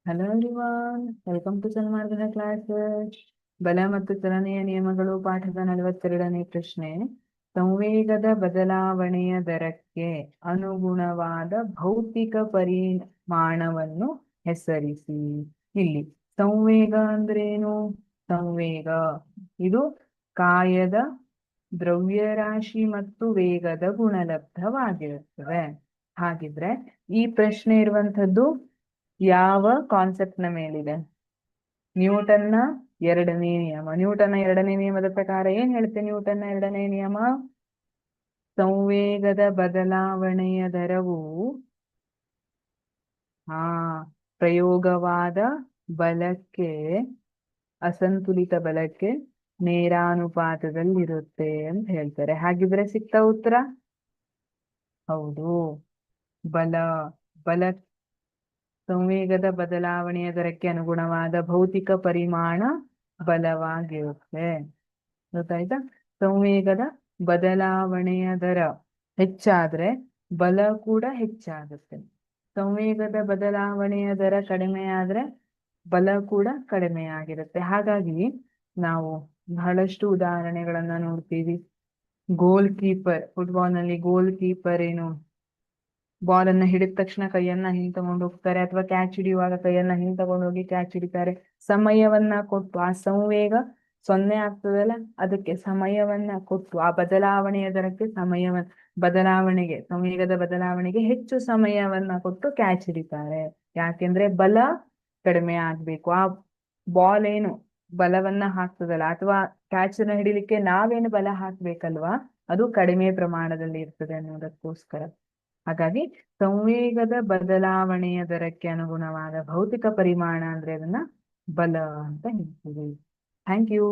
Hello everyone, welcome to ಸನ್ಮಾರ್ಗದ classes. ಬಲ ಮತ್ತು ಚಲನೆಯ ನಿಯಮಗಳು ಪಾಠದ 42ನೇ ಪ್ರಶ್ನೆ. ಸಂವೇಗದ ಬದಲಾವಣೆಯ ದರಕ್ಕೆ ಅನುಗುಣವಾದ ಭೌತಿಕ ಪರಿಮಾಣವನ್ನು ಹೆಸರಿಸಿ. ಇಲ್ಲಿ ಸಂವೇಗ ಅಂದ್ರೇನು? ಸಂವೇಗ ಇದು ಕಾಯದ ದ್ರವ್ಯರಾಶಿ ಮತ್ತು ವೇಗದ ಗುಣಲಬ್ಧವಾಗಿರುತ್ತದೆ. ಹಾಗಿದ್ರೆ ಈ ಪ್ರಶ್ನೆ ಇರುವಂತದ್ದು ಯಾವ ಕಾನ್ಸೆಪ್ಟ್ ನ ಮೇಲಿದೆ? ನ್ಯೂಟನ್ನ ಎರಡನೇ ನಿಯಮ. ನ್ಯೂಟನ್ನ ಎರಡನೇ ನಿಯಮದ ಪ್ರಕಾರ ಏನ್ ಹೇಳುತ್ತೆ? ನ್ಯೂಟನ್ನ ಎರಡನೇ ನಿಯಮ ಸಂವೇಗದ ಬದಲಾವಣೆಯ ದರವು ಪ್ರಯೋಗವಾದ ಬಲಕ್ಕೆ, ಅಸಂತುಲಿತ ಬಲಕ್ಕೆ ನೇರಾನುಪಾತದಲ್ಲಿರುತ್ತೆ ಅಂತ ಹೇಳ್ತಾರೆ. ಹಾಗಿದ್ರೆ ಸಿಕ್ತ ಉತ್ತರ ಹೌದು. ಬಲ ಬಲ ಸಂವೇಗದ ಬದಲಾವಣೆಯ ದರಕ್ಕೆ ಅನುಗುಣವಾದ ಭೌತಿಕ ಪರಿಮಾಣ ಬಲವಾಗಿರುತ್ತೆ. ಗೊತ್ತಾಯ್ತಾ? ಸಂವೇಗದ ಬದಲಾವಣೆಯ ದರ ಹೆಚ್ಚಾದ್ರೆ ಬಲ ಕೂಡ ಹೆಚ್ಚಾಗುತ್ತೆ. ಸಂವೇಗದ ಬದಲಾವಣೆಯ ದರ ಕಡಿಮೆ ಆದ್ರೆ ಬಲ ಕೂಡ ಕಡಿಮೆ ಆಗಿರುತ್ತೆ. ಹಾಗಾಗಿ ನಾವು ಬಹಳಷ್ಟು ಉದಾಹರಣೆಗಳನ್ನ ನೋಡ್ತೀವಿ. ಗೋಲ್ ಕೀಪರ್, ಫುಟ್ಬಾಲ್ ನಲ್ಲಿ ಗೋಲ್ ಕೀಪರ್ ಏನು ಬಾಲ್ ಅನ್ನ ಹಿಡಿದ ತಕ್ಷಣ ಕೈಯನ್ನ ಹಿಂದ್ ತಗೊಂಡು ಹೋಗ್ತಾರೆ, ಅಥವಾ ಕ್ಯಾಚ್ ಹಿಡಿಯುವಾಗ ಕೈಯನ್ನ ಹಿಂದ್ ತಗೊಂಡೋಗಿ ಕ್ಯಾಚ್ ಹಿಡಿತಾರೆ. ಸಮಯವನ್ನ ಕೊಟ್ಟು ಆ ಸಂವೇಗ 0 ಆಗ್ತದಲ್ಲ, ಅದಕ್ಕೆ ಸಮಯವನ್ನ ಕೊಟ್ಟು ಆ ಬದಲಾವಣೆಯ ದರಕ್ಕೆ ಬದಲಾವಣೆಗೆ, ಸಂವೇಗದ ಬದಲಾವಣೆಗೆ ಹೆಚ್ಚು ಸಮಯವನ್ನ ಕೊಟ್ಟು ಕ್ಯಾಚ್ ಹಿಡಿತಾರೆ. ಯಾಕೆಂದ್ರೆ ಬಲ ಕಡಿಮೆ ಆಗ್ಬೇಕು. ಆ ಬಾಲ್ ಏನು ಬಲವನ್ನ ಹಾಕ್ತದಲ್ಲ, ಅಥವಾ ಕ್ಯಾಚ್ ಅನ್ನ ಹಿಡಿಲಿಕ್ಕೆ ನಾವೇನು ಬಲ ಹಾಕ್ಬೇಕಲ್ವಾ, ಅದು ಕಡಿಮೆ ಪ್ರಮಾಣದಲ್ಲಿ ಇರ್ತದೆ ಅನ್ನೋದಕ್ಕೋಸ್ಕರ. ಹಾಗಾಗಿ ಸಂವೇಗದ ಬದಲಾವಣೆಯ ದರಕ್ಕೆ ಅನುಗುಣವಾದ ಭೌತಿಕ ಪರಿಮಾಣ ಅಂದ್ರೆ ಅದನ್ನ ಬಲ ಅಂತ ಹೇಳ್ತೀವಿ. Thank you.